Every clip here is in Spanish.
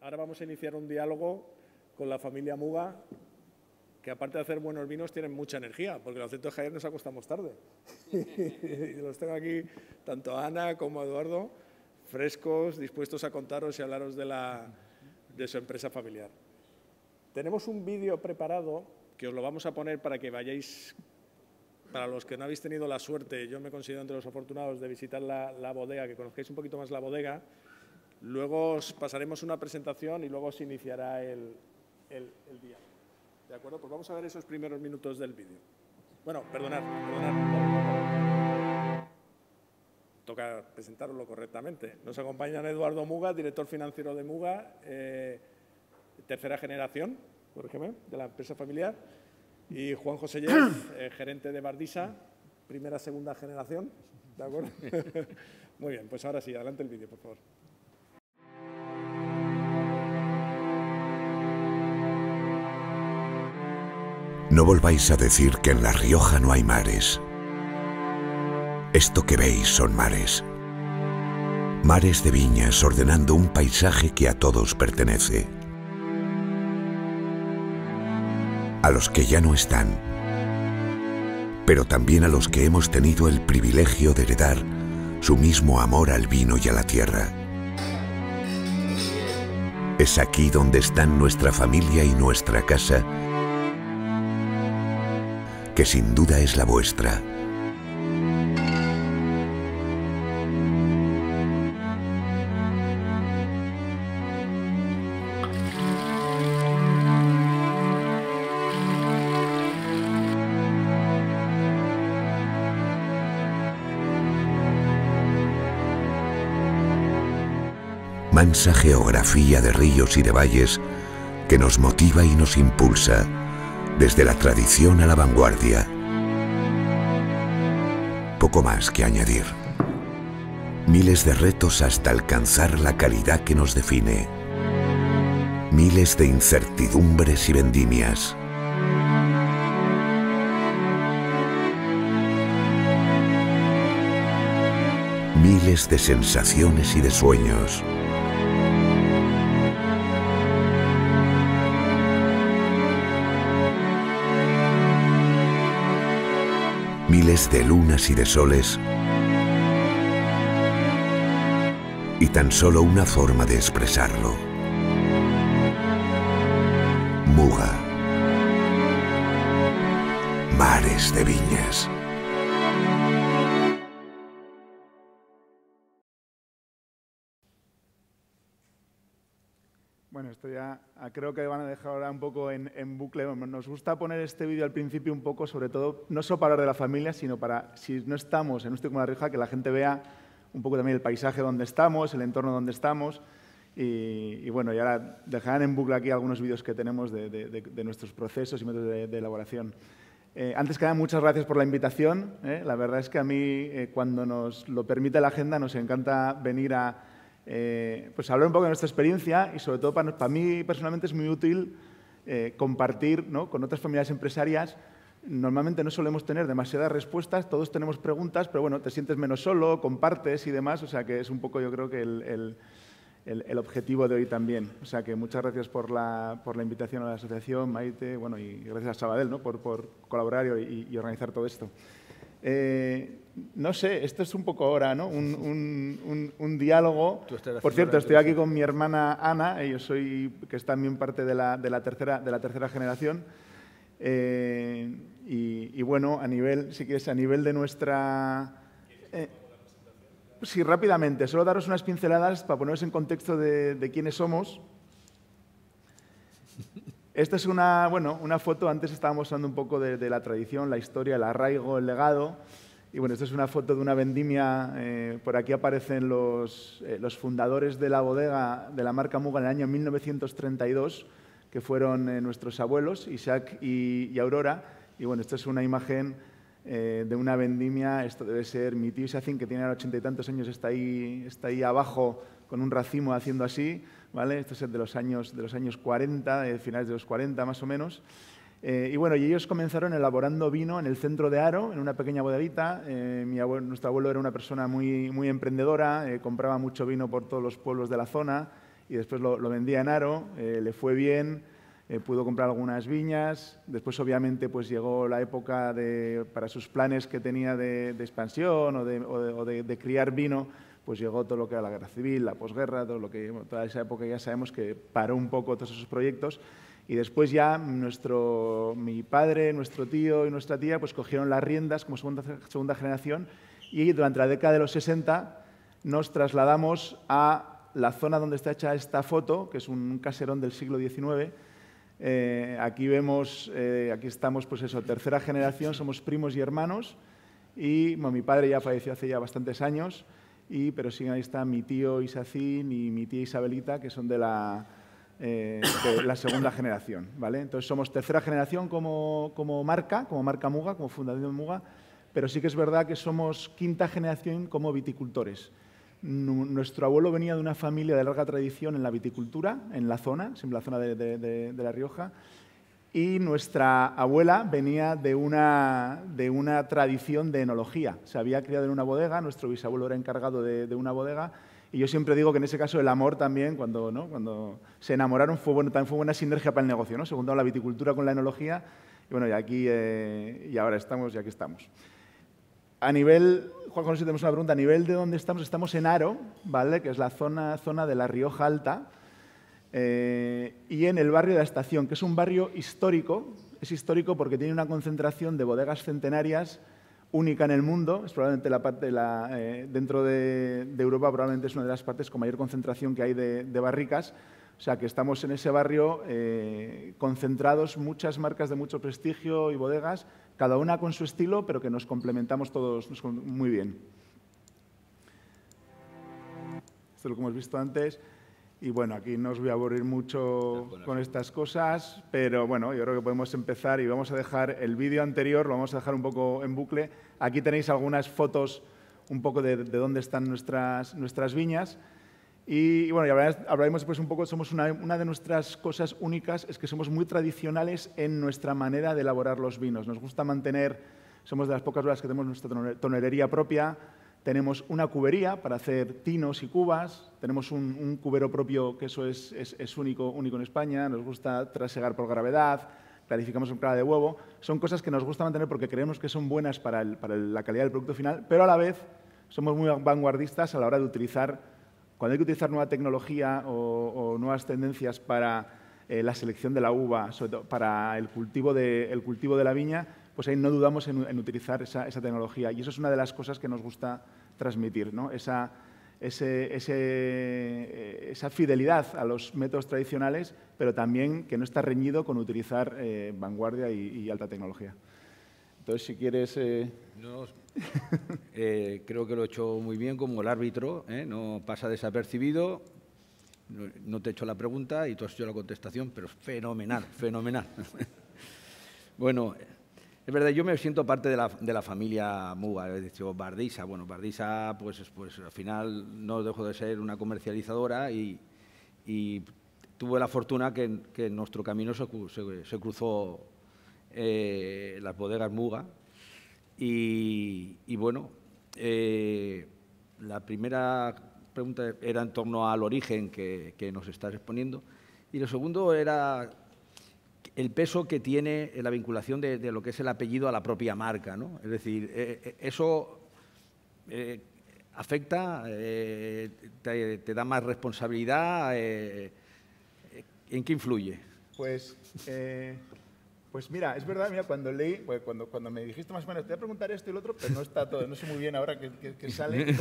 Ahora vamos a iniciar un diálogo con la familia Muga, que aparte de hacer buenos vinos, tienen mucha energía, porque los centros de Jaén nos acostamos tarde. Y los tengo aquí, tanto a Ana como a Eduardo, frescos, dispuestos a contaros y hablaros de su empresa familiar. Tenemos un vídeo preparado que os lo vamos a poner para que vayáis, para los que no habéis tenido la suerte, yo me considero entre los afortunados de visitar la bodega, que conozcáis un poquito más la bodega. Luego os pasaremos una presentación y luego se iniciará el día. ¿De acuerdo? Pues vamos a ver esos primeros minutos del vídeo. Bueno, perdonad. Toca presentarlo correctamente. Nos acompañan Eduardo Muga, director financiero de Muga, tercera generación, corrígeme, de la empresa familiar, y Juan José Llef, gerente de Bardisa, primera, segunda generación. ¿De acuerdo? Muy bien, pues ahora sí, adelante el vídeo, por favor. No volváis a decir que en La Rioja no hay mares. Esto que veis son mares. Mares de viñas ordenando un paisaje que a todos pertenece. A los que ya no están, pero también a los que hemos tenido el privilegio de heredar su mismo amor al vino y a la tierra. Es aquí donde están nuestra familia y nuestra casa, que sin duda es la vuestra. Mansa geografía de ríos y de valles que nos motiva y nos impulsa desde la tradición a la vanguardia. Poco más que añadir. Miles de retos hasta alcanzar la calidad que nos define. Miles de incertidumbres y vendimias. Miles de sensaciones y de sueños. Miles de lunas y de soles, y tan solo una forma de expresarlo. Muga. Mares de viñas. Bueno, esto ya creo que van a dejar ahora un poco en bucle. Nos gusta poner este vídeo al principio un poco, sobre todo, no solo para hablar de la familia, sino para, si no estamos en un sitio como La Rioja, que la gente vea un poco también el paisaje donde estamos, el entorno donde estamos. Y bueno, y ahora dejarán en bucle aquí algunos vídeos que tenemos de nuestros procesos y métodos de elaboración. Antes que nada, muchas gracias por la invitación. La verdad es que a mí, cuando nos lo permite la agenda, nos encanta venir a pues hablar un poco de nuestra experiencia y sobre todo para mí personalmente es muy útil compartir, ¿no?, con otras familias empresarias. Normalmente no solemos tener demasiadas respuestas, todos tenemos preguntas, pero bueno, te sientes menos solo, compartes y demás, o sea que es un poco yo creo que el objetivo de hoy también. O sea que muchas gracias por la invitación a la asociación, Maite, bueno, y gracias a Sabadell, ¿no?, por colaborar y organizar todo esto. No sé, esto es un poco ahora, ¿no?, un diálogo. Por cierto, estoy aquí con mi hermana Ana, que es también parte de la tercera generación. Y bueno, a nivel, si quieres, a nivel de nuestra... sí, rápidamente, solo daros unas pinceladas para poneros en contexto de quiénes somos. Esta es una foto, antes estábamos hablando un poco de la tradición, la historia, el arraigo, el legado. Y bueno, esta es una foto de una vendimia. Por aquí aparecen los fundadores de la bodega de la marca Muga en el año 1932, que fueron nuestros abuelos, Isaac y Aurora. Y bueno, esta es una imagen de una vendimia. Esto debe ser mi tío Isacín, que tiene 80 y tantos años, está ahí abajo con un racimo haciendo así, ¿vale? Esto es de los años 40, de finales de los 40 más o menos. Y bueno, y ellos comenzaron elaborando vino en el centro de Haro, en una pequeña bodeguita. Nuestro abuelo era una persona muy emprendedora, compraba mucho vino por todos los pueblos de la zona y después lo vendía en Haro, le fue bien, pudo comprar algunas viñas. Después, obviamente, pues llegó la época para sus planes que tenía de expansión o de criar vino, pues llegó todo lo que era la guerra civil, la posguerra, toda esa época ya sabemos que paró un poco todos esos proyectos. Y después ya mi padre, nuestro tío y nuestra tía pues cogieron las riendas como segunda generación, y durante la década de los 60 nos trasladamos a la zona donde está hecha esta foto, que es un caserón del siglo XIX. Aquí vemos, aquí estamos, pues eso, tercera generación, somos primos y hermanos, y bueno, mi padre ya falleció hace ya bastantes años, pero sí, ahí está mi tío Isacín y mi tía Isabelita, que son de la segunda generación, ¿vale? Entonces somos tercera generación como marca Muga, como Fundación Muga, pero sí que es verdad que somos quinta generación como viticultores. Nuestro abuelo venía de una familia de larga tradición en la viticultura, en la zona, siempre la zona de La Rioja, y nuestra abuela venía de una tradición de enología. Se había criado en una bodega, nuestro bisabuelo era encargado de una bodega, y yo siempre digo que en ese caso el amor también, cuando se enamoraron, también fue buena sinergia para el negocio, ¿no? Se juntaron la viticultura con la enología, y bueno, y ahora estamos, y aquí estamos. A nivel, Juan, si tenemos una pregunta, a nivel de dónde estamos en Haro, ¿vale? Que es la zona de La Rioja Alta, y en el barrio de la Estación, que es un barrio histórico. Es histórico porque tiene una concentración de bodegas centenarias única en el mundo. Es probablemente la parte dentro de Europa, probablemente es una de las partes con mayor concentración que hay de barricas. O sea, que estamos en ese barrio concentrados muchas marcas de mucho prestigio y bodegas, cada una con su estilo, pero que nos complementamos todos muy bien. Esto es lo que hemos visto antes. Y bueno, aquí no os voy a aburrir mucho con estas cosas, pero bueno, yo creo que podemos empezar y vamos a dejar el vídeo anterior, lo vamos a dejar un poco en bucle. Aquí tenéis algunas fotos un poco de dónde están nuestras viñas. Y bueno, hablaremos después un poco, una de nuestras cosas únicas es que somos muy tradicionales en nuestra manera de elaborar los vinos. Nos gusta somos de las pocas bodegas que tenemos nuestra tonelería propia. Tenemos una cubería para hacer tinos y cubas, tenemos un cubero propio, que eso es único en España, nos gusta trasegar por gravedad, clarificamos en clara de huevo. Son cosas que nos gusta mantener porque creemos que son buenas para la calidad del producto final, pero a la vez somos muy vanguardistas a la hora de cuando hay que utilizar nueva tecnología o nuevas tendencias para la selección de la uva, sobre todo para el cultivo de la viña, pues ahí no dudamos en utilizar esa tecnología. Y eso es una de las cosas que nos gusta transmitir, ¿no? Esa fidelidad a los métodos tradicionales, pero también que no está reñido con utilizar vanguardia y alta tecnología. Entonces, si quieres... creo que lo he hecho muy bien como el árbitro, no pasa desapercibido, no te he hecho la pregunta y tú has hecho la contestación, pero fenomenal, fenomenal. Bueno... Es verdad, yo me siento parte de la familia Muga, es decir, Bardisa. Bueno, Bardisa, pues al final no dejó de ser una comercializadora y tuve la fortuna que en nuestro camino se cruzó las bodegas Muga. Y bueno, la primera pregunta era en torno al origen que nos estás exponiendo, y lo segundo era el peso que tiene la vinculación de lo que es el apellido a la propia marca, ¿no? Es decir, eso afecta, te da más responsabilidad, ¿en qué influye? Pues mira, es verdad, mira, cuando leí, cuando me dijiste más o menos, te voy a preguntar esto y lo otro, pero no está todo, no sé muy bien ahora que sale.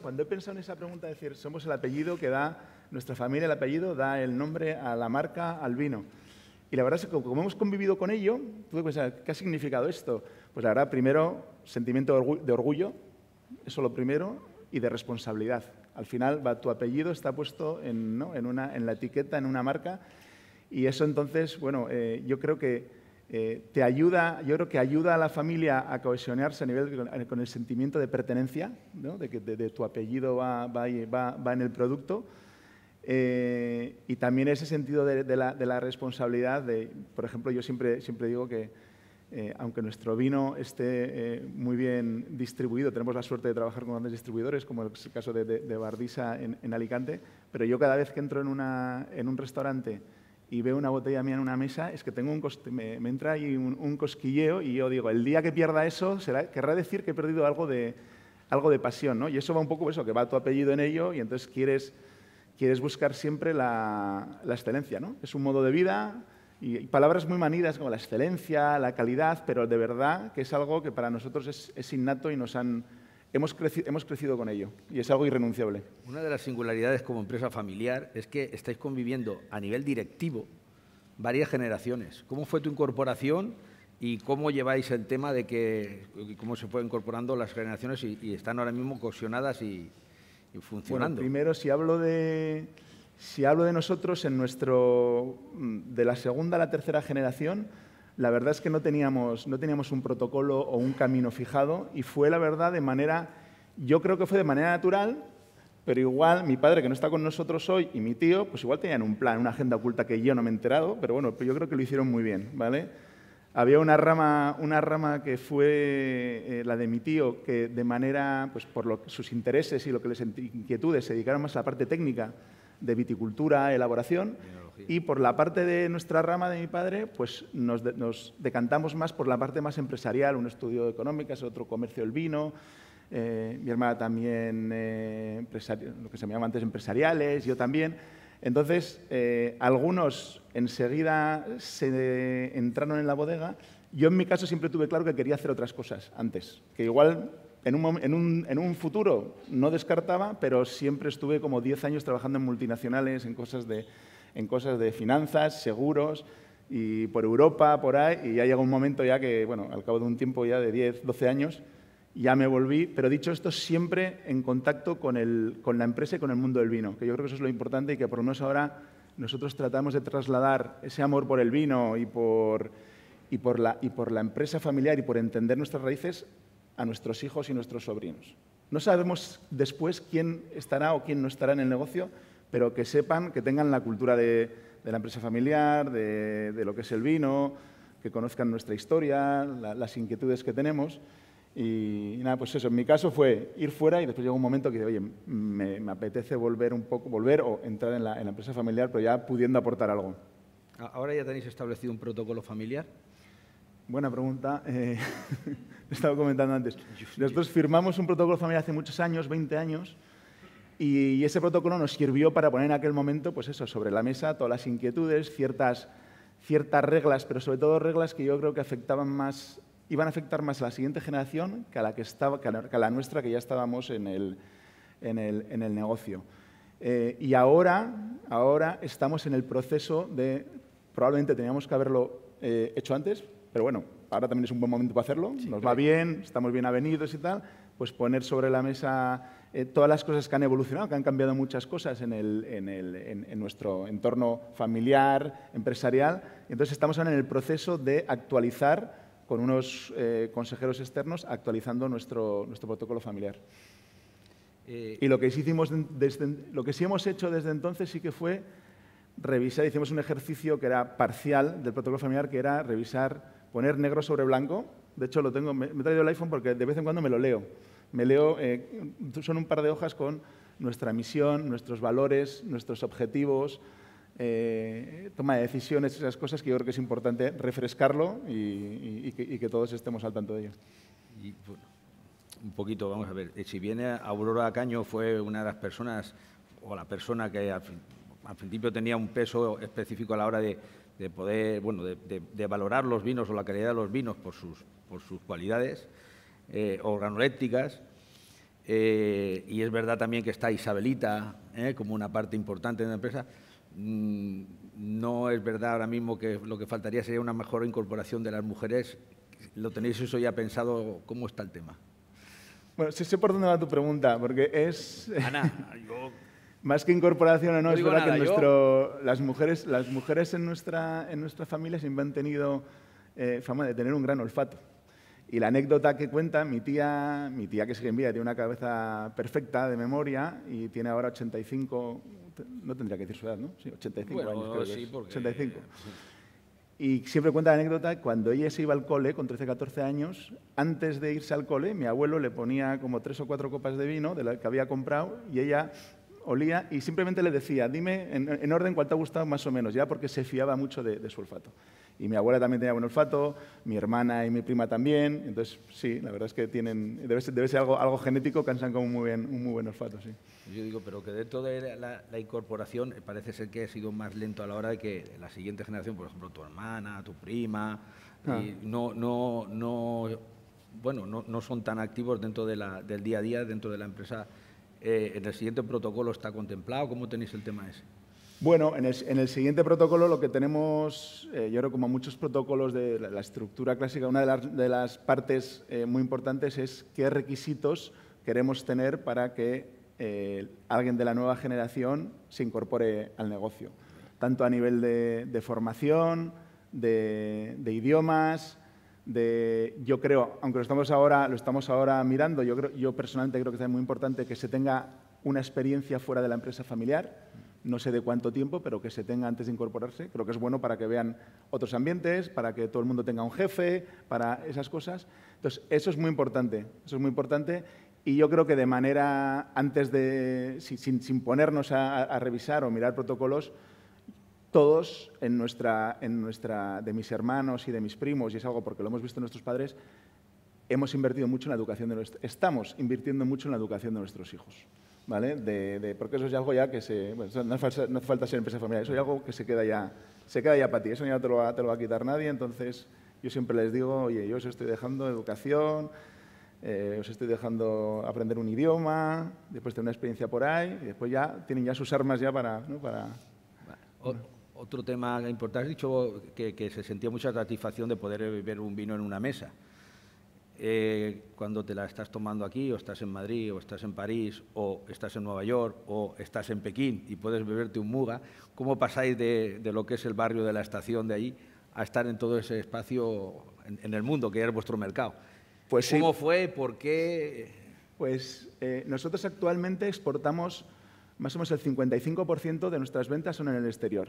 Cuando he pensado en esa pregunta, es decir, somos el apellido que da, nuestra familia, el apellido da el nombre a la marca, al vino. Y la verdad es que como hemos convivido con ello, tuve que pensar, ¿qué ha significado esto? Pues la verdad, primero, sentimiento de orgullo, eso lo primero, y de responsabilidad. Al final, tu apellido está puesto en la etiqueta, en una marca, y eso entonces, bueno, yo creo que ayuda a la familia a cohesionarse a nivel con el sentimiento de pertenencia, ¿no? De que tu apellido va en el producto. Y también ese sentido de la responsabilidad por ejemplo, yo siempre digo que aunque nuestro vino esté muy bien distribuido, tenemos la suerte de trabajar con grandes distribuidores, como es el caso de Bardisa en Alicante, pero yo cada vez que entro en un restaurante y veo una botella mía en una mesa, es que tengo me entra ahí un cosquilleo y yo digo, el día que pierda eso, querrá decir que he perdido algo de pasión, ¿no? Y eso va un poco eso, que va tu apellido en ello y entonces quieres buscar siempre la excelencia, ¿no? Es un modo de vida y palabras muy manidas como la excelencia, la calidad, pero de verdad que es algo que para nosotros es innato y hemos crecido con ello y es algo irrenunciable. Una de las singularidades como empresa familiar es que estáis conviviendo a nivel directivo varias generaciones. ¿Cómo fue tu incorporación y cómo lleváis el tema de cómo se fue incorporando las generaciones y están ahora mismo cohesionadas y funcionando? Bueno, primero, si hablo de nosotros, de la segunda a la tercera generación, la verdad es que no teníamos un protocolo o un camino fijado y fue, la verdad, yo creo que fue de manera natural, pero igual mi padre, que no está con nosotros hoy, y mi tío, pues igual tenían un plan, una agenda oculta que yo no me he enterado, pero bueno, yo creo que lo hicieron muy bien, ¿vale? Había una rama que fue la de mi tío, que de manera, pues por sus intereses y lo que les inquietudes, se dedicaron más a la parte técnica de viticultura, elaboración, y por la parte de nuestra rama de mi padre, pues nos decantamos más por la parte más empresarial, un estudio de económicas, otro comercio del vino, mi hermana también lo que se llamaba antes empresariales, yo también. Entonces, algunos enseguida se entraron en la bodega. Yo, en mi caso, siempre tuve claro que quería hacer otras cosas antes, que igual en un futuro no descartaba, pero siempre estuve como 10 años trabajando en multinacionales, en cosas de finanzas, seguros, y por Europa, por ahí, y ya llegó un momento ya que, bueno, al cabo de un tiempo ya de 10, 12 años, ya me volví, pero dicho esto, siempre en contacto con la empresa y con el mundo del vino, que yo creo que eso es lo importante y que por lo menos ahora nosotros tratamos de trasladar ese amor por el vino y por la empresa familiar y por entender nuestras raíces a nuestros hijos y nuestros sobrinos. No sabemos después quién estará o quién no estará en el negocio, pero que sepan, que tengan la cultura de la empresa familiar, de lo que es el vino, que conozcan nuestra historia, las inquietudes que tenemos. Y nada, pues eso, en mi caso fue ir fuera y después llegó un momento que, oye, me apetece volver o entrar en la empresa familiar, pero ya pudiendo aportar algo. ¿Ahora ya tenéis establecido un protocolo familiar? Buena pregunta. He estado comentando antes. Nosotros firmamos un protocolo familiar hace muchos años, 20 años, y ese protocolo nos sirvió para poner en aquel momento, pues eso, sobre la mesa todas las inquietudes, ciertas reglas, pero sobre todo reglas que yo creo que iban a afectar más a la siguiente generación que a la nuestra, que ya estábamos en el negocio. Y ahora estamos en el proceso probablemente teníamos que haberlo hecho antes, pero bueno, ahora también es un buen momento para hacerlo, sí, nos va bien, estamos bien avenidos y tal, pues poner sobre la mesa todas las cosas que han evolucionado, que han cambiado muchas cosas en nuestro entorno familiar, empresarial. Entonces estamos ahora en el proceso de actualizar con unos consejeros externos, actualizando nuestro protocolo familiar. Y lo que sí hemos hecho desde entonces sí que fue revisar, hicimos un ejercicio que era parcial del protocolo familiar, que era poner negro sobre blanco. De hecho, me he traído el iPhone porque de vez en cuando me lo leo. Son un par de hojas con nuestra misión, nuestros valores, nuestros objetivos, toma de decisiones, esas cosas que yo creo que es importante refrescarlo y que todos estemos al tanto de ello. Y, bueno, un poquito, vamos a ver, si bien Aurora Caño fue una de las personas, o la persona que al principio tenía un peso específico a la hora de poder, bueno, de valorar los vinos o la calidad de los vinos por sus cualidades organolépticas, y es verdad también que está Isabelita como una parte importante de la empresa. No es verdad ahora mismo que lo que faltaría sería una mejor incorporación de las mujeres. ¿Lo tenéis eso ya pensado? ¿Cómo está el tema? Bueno, sé por dónde va tu pregunta, porque es... Ana, yo... Más que incorporación o no, es verdad nada, que las mujeres en nuestra familia siempre han tenido fama de tener un gran olfato. Y la anécdota que cuenta, mi tía que sigue en vida, tiene una cabeza perfecta de memoria y tiene ahora 85, no tendría que decir su edad, ¿no? Sí, 85 bueno, años, creo sí, que es. porque... 85. Y siempre cuenta la anécdota, cuando ella se iba al cole, con 13, 14 años, antes de irse al cole, mi abuelo le ponía como 3 o 4 copas de vino de la que había comprado y ella olía y simplemente le decía, dime en orden cuál te ha gustado más o menos, ya porque se fiaba mucho de su olfato. Y mi abuela también tenía buen olfato, mi hermana y mi prima también, entonces sí, la verdad es que debe ser algo genético que han sacado un muy buen olfato, sí. Yo digo, pero que dentro de la incorporación parece ser que ha sido más lento a la hora de que la siguiente generación, por ejemplo, tu hermana, tu prima, no son tan activos dentro del día a día, dentro de la empresa. ¿En el siguiente protocolo está contemplado? ¿Cómo tenéis el tema ese? Bueno, en el siguiente protocolo lo que tenemos, yo creo como muchos protocolos de la estructura clásica, una de las partes muy importantes es qué requisitos queremos tener para que alguien de la nueva generación se incorpore al negocio, tanto a nivel de formación, de idiomas, yo creo, aunque lo estamos ahora mirando, yo personalmente creo que es muy importante que se tenga una experiencia fuera de la empresa familiar, no sé de cuánto tiempo, pero que se tenga antes de incorporarse. Creo que es bueno para que vean otros ambientes, para que todo el mundo tenga un jefe, para esas cosas. Entonces, eso es muy importante, y yo creo que de manera, antes de, sin ponernos a revisar o mirar protocolos, todos de mis hermanos y de mis primos, y es algo porque lo hemos visto en nuestros padres, hemos invertido mucho en la educación estamos invirtiendo mucho en la educación de nuestros hijos, ¿vale? Porque eso es algo ya que no hace falta ser empresa familiar, eso es algo que se queda ya para ti, eso ya no te lo va a quitar nadie, entonces yo siempre les digo, oye, yo os estoy dejando educación, os estoy dejando aprender un idioma, después tener una experiencia por ahí, y después ya tienen ya sus armas ya para... Otro tema importante, has dicho que se sentía mucha satisfacción de poder beber un vino en una mesa. Cuando te la estás tomando aquí, o estás en Madrid, o estás en París, o estás en Nueva York, o estás en Pekín y puedes beberte un Muga, ¿cómo pasáis de lo que es el barrio de la estación de ahí a estar en todo ese espacio en el mundo, que es vuestro mercado? Pues ¿Cómo fue? ¿Por qué? Pues nosotros actualmente exportamos más o menos el 55% de nuestras ventas son en el exterior,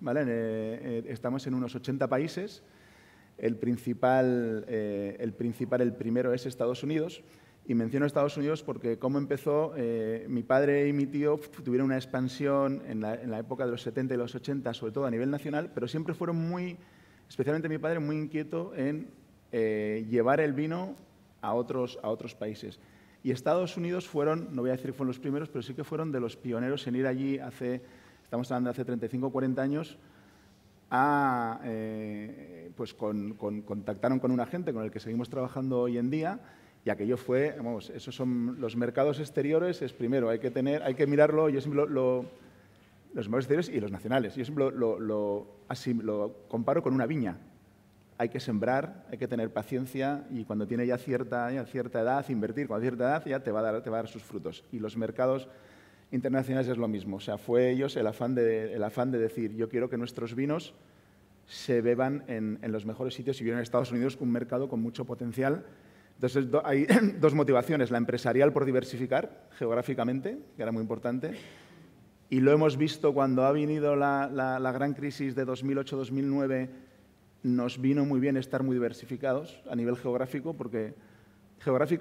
¿vale? Estamos en unos 80 países. El primero es Estados Unidos. Y menciono Estados Unidos porque cómo empezó, mi padre y mi tío tuvieron una expansión en la época de los 70 y los 80, sobre todo a nivel nacional, pero siempre fueron especialmente mi padre, muy inquieto en llevar el vino a otros países. Y Estados Unidos no voy a decir que fueron los primeros, pero sí que fueron de los pioneros en ir allí estamos hablando de hace 35 o 40 años, pues contactaron con un agente con el que seguimos trabajando hoy en día, y aquello fue, vamos, esos son los mercados exteriores, es primero, hay que mirarlo, yo siempre los mercados exteriores y los nacionales, yo siempre lo comparo con una viña. Hay que sembrar, hay que tener paciencia y cuando tiene ya cierta edad, invertir, cuando tiene cierta edad ya te va a dar sus frutos. Y los mercados internacionales es lo mismo. O sea, fue ellos el afán de decir, yo quiero que nuestros vinos se beban en los mejores sitios y vieron en Estados Unidos un mercado con mucho potencial. Entonces, hay dos motivaciones. La empresarial por diversificar geográficamente, que era muy importante, y lo hemos visto cuando ha venido la gran crisis de 2008-2009, nos vino muy bien estar muy diversificados a nivel geográfico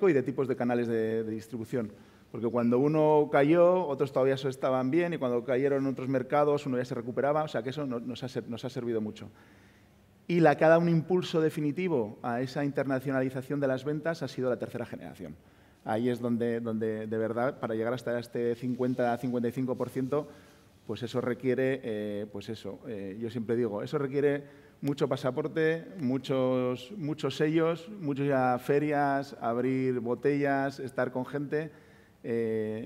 y de tipos de canales de distribución. Porque cuando uno cayó, otros todavía estaban bien y cuando cayeron otros mercados, uno ya se recuperaba. O sea que eso nos ha servido mucho. Y la que ha dado un impulso definitivo a esa internacionalización de las ventas ha sido la tercera generación. Ahí es donde de verdad, para llegar hasta este 50-55%, pues eso requiere, yo siempre digo, eso requiere mucho pasaporte, muchos sellos, muchas ferias, abrir botellas, estar con gente.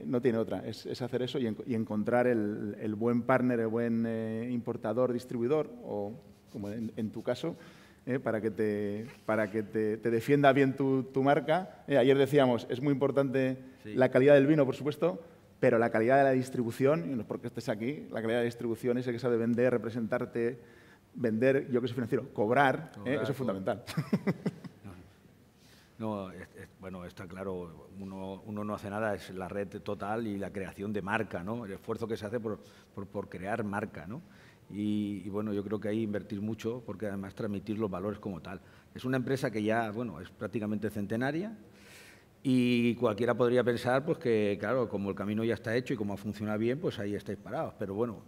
No tiene otra, es hacer eso y encontrar el buen partner, el buen importador, distribuidor, o como en tu caso, para que te defienda bien tu marca. Ayer decíamos, es muy importante la calidad del vino, por supuesto, pero la calidad de la distribución, y no es porque estés aquí, la calidad de la distribución, ese que sabe vender, representarte, vender, yo que soy financiero, cobrar, eso es fundamental. No, bueno, está claro, uno no hace nada, es la red total y la creación de marca, ¿no? El esfuerzo que se hace por crear marca, ¿no? Y bueno, yo creo que hay que invertir mucho porque además transmitir los valores como tal. Es una empresa que ya, bueno, es prácticamente centenaria y cualquiera podría pensar pues que, claro, como el camino ya está hecho y como funciona bien, pues ahí estáis parados. Pero bueno,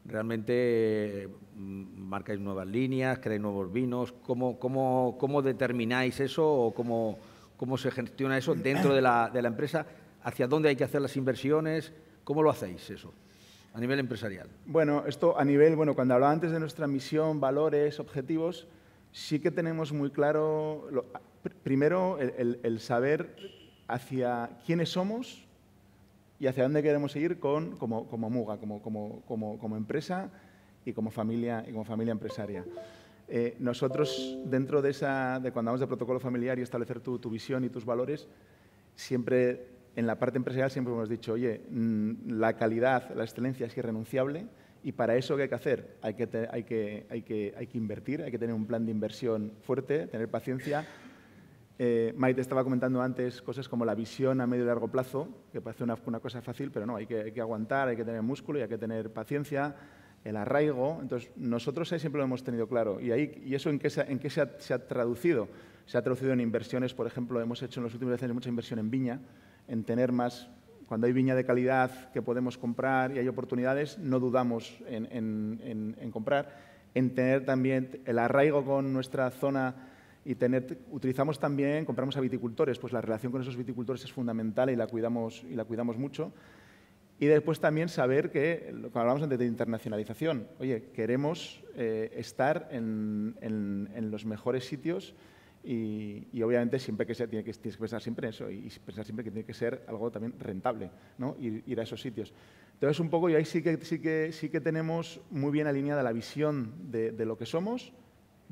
realmente marcáis nuevas líneas, creáis nuevos vinos. ¿Cómo determináis eso o cómo se gestiona eso dentro de la empresa? ¿Hacia dónde hay que hacer las inversiones? ¿Cómo lo hacéis eso a nivel empresarial? Bueno, esto a nivel, cuando hablaba antes de nuestra misión, valores, objetivos, sí que tenemos muy claro, primero, el saber hacia quiénes somos y hacia dónde queremos ir como Muga, como empresa y como familia empresaria. Nosotros, dentro de cuando hablamos de protocolo familiar y establecer tu visión y tus valores, siempre en la parte empresarial siempre hemos dicho, oye, la calidad, la excelencia es irrenunciable y para eso ¿qué hay que hacer? Hay que invertir, hay que tener un plan de inversión fuerte, tener paciencia. Maite estaba comentando antes cosas como la visión a medio y largo plazo, que parece una cosa fácil, pero no, hay que aguantar, hay que tener músculo y hay que tener paciencia, el arraigo. Entonces, nosotros ahí siempre lo hemos tenido claro. ¿Y eso en qué se ha traducido? Se ha traducido en inversiones, por ejemplo, hemos hecho en los últimos años mucha inversión en viña, en tener más, cuando hay viña de calidad que podemos comprar y hay oportunidades, no dudamos en comprar, en tener también el arraigo con nuestra zona y utilizamos también, compramos a viticultores, pues la relación con esos viticultores es fundamental y la cuidamos mucho. Y después también saber que, cuando hablamos antes de internacionalización, oye, queremos estar en los mejores sitios y obviamente siempre tienes que pensar siempre en eso y pensar siempre que tiene que ser algo también rentable, ¿no? Ir a esos sitios. Entonces, un poco, y ahí sí que tenemos muy bien alineada la visión de lo que somos,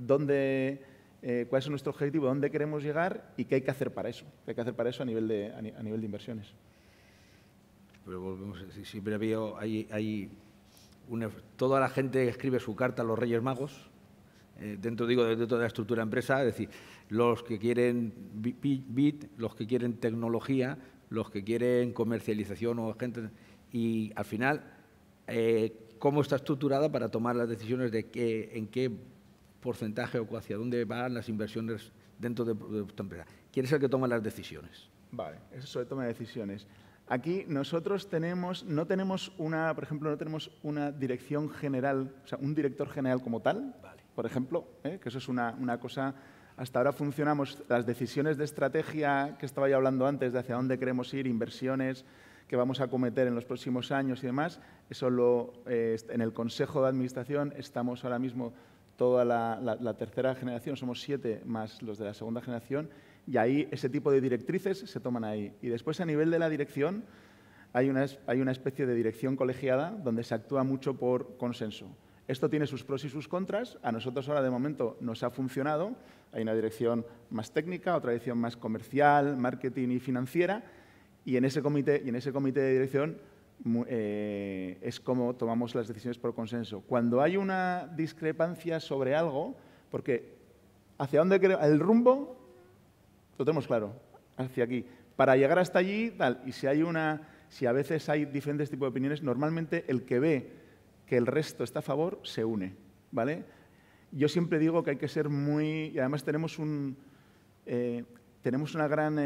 cuál es nuestro objetivo, dónde queremos llegar y qué hay que hacer para eso. ¿Qué hay que hacer para eso a nivel de inversiones? Pero volvemos a decir, siempre toda la gente escribe su carta a los Reyes Magos, dentro de la estructura de empresa, es decir, los que quieren bit, los que quieren tecnología, los que quieren comercialización o gente, y al final, ¿cómo está estructurada para tomar las decisiones de en qué porcentaje o hacia dónde van las inversiones dentro de vuestra empresa? ¿Quién es el que toma las decisiones? Vale, eso es sobre toma de decisiones. Aquí nosotros no tenemos una dirección general, o sea, un director general como tal, vale, por ejemplo, que eso es una cosa. Hasta ahora funcionamos, las decisiones de estrategia que estaba yo hablando antes, de hacia dónde queremos ir, inversiones que vamos a acometer en los próximos años y demás, eso en el Consejo de Administración estamos ahora mismo toda la tercera generación, somos 7 más los de la segunda generación, y ahí ese tipo de directrices se toman ahí. Y después, a nivel de la dirección, hay una especie de dirección colegiada donde se actúa mucho por consenso. Esto tiene sus pros y sus contras. A nosotros ahora, de momento, nos ha funcionado. Hay una dirección más técnica, otra dirección más comercial, marketing y financiera. Y en ese comité de dirección es como tomamos las decisiones por consenso. Cuando hay una discrepancia sobre algo, porque hacia dónde el rumbo lo tenemos claro, hacia aquí. Para llegar hasta allí, tal, y si a veces hay diferentes tipos de opiniones, normalmente el que ve que el resto está a favor se une, ¿vale? Yo siempre digo que hay que ser y además tenemos un gran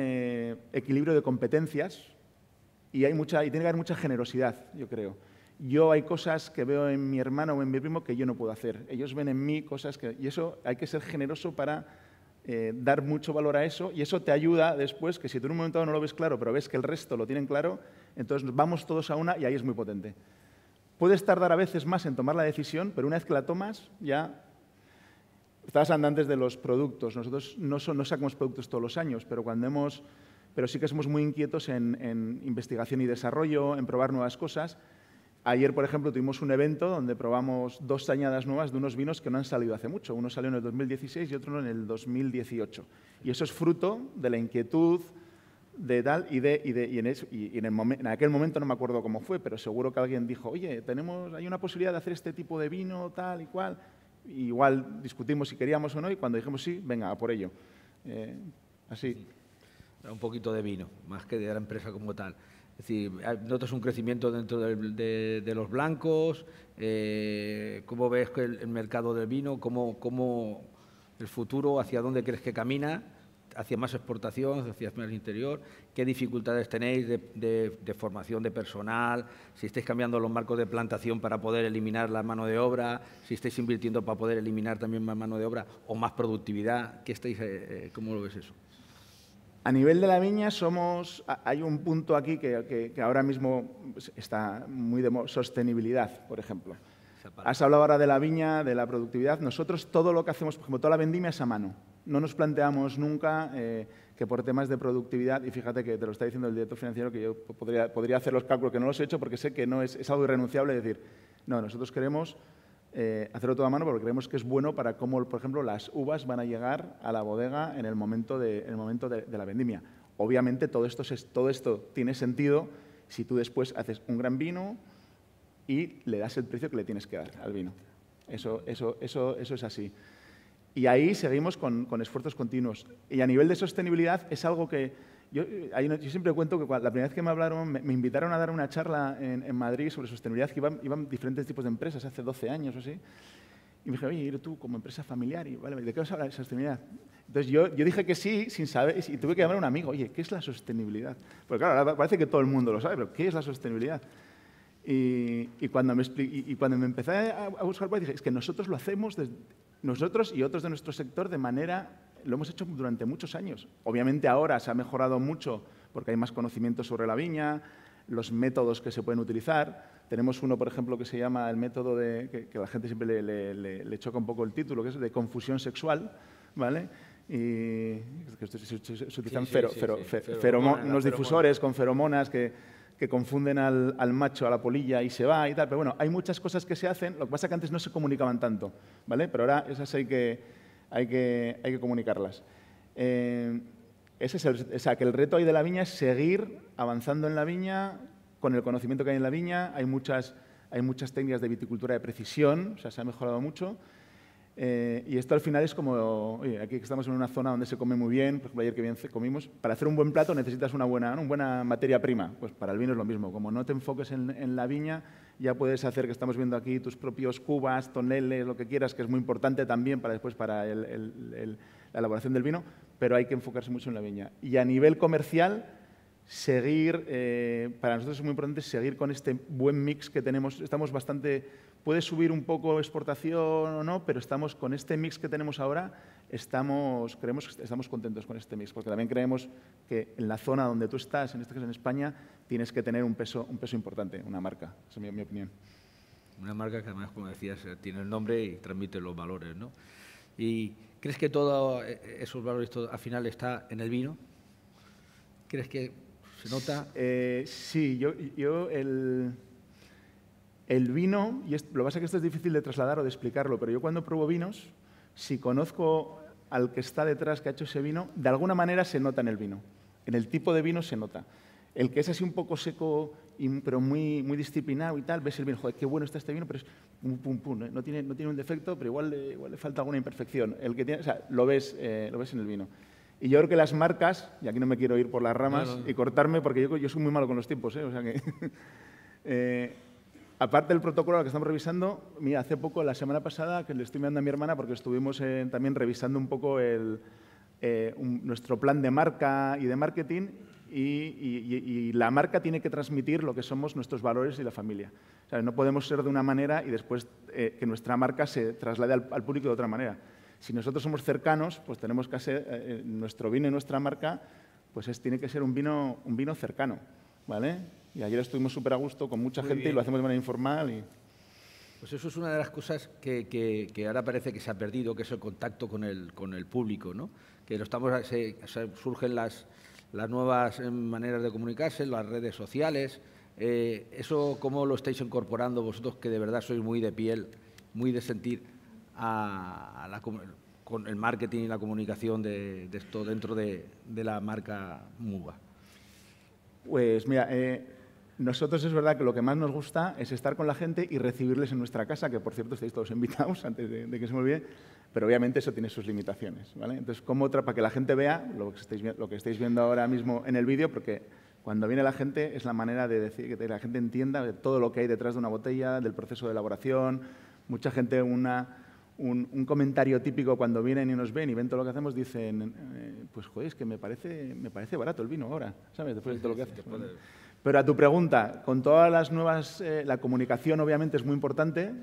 equilibrio de competencias y tiene que haber mucha generosidad, yo creo. Hay cosas que veo en mi hermano o en mi primo que yo no puedo hacer. Ellos ven en mí cosas y eso hay que ser generoso para dar mucho valor a eso, y eso te ayuda después, que si tú en un momento dado no lo ves claro, pero ves que el resto lo tienen claro, entonces vamos todos a una y ahí es muy potente. Puedes tardar a veces más en tomar la decisión, pero una vez que la tomas, ya estabas antes de los productos. Nosotros no sacamos productos todos los años, pero sí que somos muy inquietos en investigación y desarrollo, en probar nuevas cosas. Ayer, por ejemplo, tuvimos un evento donde probamos 2 añadas nuevas de unos vinos que no han salido hace mucho. Uno salió en el 2016 y otro en el 2018. Y eso es fruto de la inquietud de tal en aquel momento no me acuerdo cómo fue, pero seguro que alguien dijo, oye, hay una posibilidad de hacer este tipo de vino, tal y cual. Igual discutimos si queríamos o no y cuando dijimos sí, venga, a por ello. Así. Un poquito de vino, más que de la empresa como tal. Es decir, ¿notas un crecimiento dentro de los blancos? ¿Cómo ves el mercado del vino? ¿Cómo el futuro, hacia dónde crees que camina? ¿Hacia más exportación, hacia más interior? ¿Qué dificultades tenéis de formación de personal? Si estáis cambiando los marcos de plantación para poder eliminar la mano de obra, si estáis invirtiendo para poder eliminar también más mano de obra o más productividad, ¿cómo lo ves eso? A nivel de la viña hay un punto aquí que ahora mismo está muy de sostenibilidad, por ejemplo. Has hablado ahora de la viña, de la productividad. Nosotros todo lo que hacemos, por ejemplo, toda la vendimia es a mano. No nos planteamos nunca que por temas de productividad, y fíjate que te lo está diciendo el director financiero, que yo podría hacer los cálculos, que no los he hecho porque sé que no es algo irrenunciable, decir, no, nosotros queremos hacerlo todo a mano porque creemos que es bueno para cómo, por ejemplo, las uvas van a llegar a la bodega en el momento de la vendimia. Obviamente todo esto tiene sentido si tú después haces un gran vino y le das el precio que le tienes que dar al vino. Eso es así. Y ahí seguimos con esfuerzos continuos. Y a nivel de sostenibilidad es algo que yo siempre cuento que la primera vez que me hablaron, me invitaron a dar una charla en Madrid sobre sostenibilidad, que iban diferentes tipos de empresas, hace 12 años o así. Y me dije, oye, tú como empresa familiar, ¿de qué vas a hablar de sostenibilidad? Entonces yo dije que sí, sin saber, y tuve que llamar a un amigo, oye, ¿qué es la sostenibilidad? Porque claro, ahora parece que todo el mundo lo sabe, pero ¿qué es la sostenibilidad? Y cuando me empecé a buscar, dije, es que nosotros lo hacemos, nosotros y otros de nuestro sector, lo hemos hecho durante muchos años. Obviamente ahora se ha mejorado mucho porque hay más conocimiento sobre la viña, los métodos que se pueden utilizar. Tenemos uno, por ejemplo, que se llama el método que la gente siempre le choca un poco el título, que es de confusión sexual, ¿vale? Y que se utilizan unos difusores con feromonas que confunden al macho, a la polilla y se va y tal. Pero bueno, hay muchas cosas que se hacen, lo que pasa es que antes no se comunicaban tanto, ¿vale? Pero ahora esas hay que comunicarlas. Que el reto ahí de la viña es seguir avanzando en la viña con el conocimiento que hay en la viña. Hay muchas técnicas de viticultura de precisión, o sea, se ha mejorado mucho. Y esto al final es como, oye, aquí estamos en una zona donde se come muy bien, por ejemplo, ayer que bien comimos, para hacer un buen plato necesitas una buena materia prima, pues para el vino es lo mismo, como no te enfoques en la viña, ya puedes hacer, que estamos viendo aquí, tus propios cubas, toneles, lo que quieras, que es muy importante también para después para la elaboración del vino, pero hay que enfocarse mucho en la viña. Y a nivel comercial, para nosotros es muy importante seguir con este buen mix que tenemos, puede subir un poco exportación o no, pero estamos con este mix que tenemos ahora, creemos que estamos contentos con este mix, porque también creemos que en la zona donde tú estás, en este caso en España, tienes que tener un peso importante, una marca, esa es mi opinión. Una marca que además, como decías, tiene el nombre y transmite los valores, ¿no? ¿Y crees que todos esos valores al final está en el vino? ¿Crees que se nota? Sí, el vino, y lo que pasa es que esto es difícil de trasladar o de explicarlo, pero yo cuando pruebo vinos, si conozco al que está detrás que ha hecho ese vino, de alguna manera se nota en el vino. En el tipo de vino se nota. El que es así un poco seco, pero muy disciplinado y tal, ves el vino, joder, qué bueno está este vino, pero es pum, no tiene un defecto, pero igual le falta alguna imperfección. Lo ves en el vino. Y yo creo que las marcas, y aquí no me quiero ir por las ramas y cortarme, porque yo soy muy malo con los tiempos, o sea que... aparte del protocolo que estamos revisando, mira, hace poco, la semana pasada, que le estoy mirando a mi hermana, porque estuvimos también revisando un poco nuestro plan de marca y de marketing, y la marca tiene que transmitir lo que somos nuestros valores y la familia. O sea, no podemos ser de una manera y después que nuestra marca se traslade al público de otra manera. Si nosotros somos cercanos, pues tenemos que hacer nuestro vino y nuestra marca, pues tiene que ser un vino cercano, ¿vale? Y ayer estuvimos súper a gusto con mucha gente y lo hacemos de manera informal. Pues eso es una de las cosas que ahora parece que se ha perdido, que es el contacto con el público, ¿no? Que surgen las nuevas maneras de comunicarse, las redes sociales. ¿Eso cómo lo estáis incorporando vosotros, que de verdad sois muy de piel, muy de sentir con el marketing y la comunicación de esto dentro de la marca Muga? Pues mira, nosotros es verdad que lo que más nos gusta es estar con la gente y recibirles en nuestra casa, que por cierto estáis todos invitados antes de que se me olvide, pero obviamente eso tiene sus limitaciones, ¿vale? Entonces, para que la gente vea lo que estáis viendo ahora mismo en el vídeo, porque Cuando viene la gente es la manera de decir que la gente entienda todo lo que hay detrás de una botella, del proceso de elaboración. Mucha gente, un comentario típico cuando vienen y nos ven y ven todo lo que hacemos, dicen, pues joder, es que me parece barato el vino ahora, ¿sabes? Después de todo lo que haces. Pero a tu pregunta, con todas las nuevas, la comunicación obviamente es muy importante.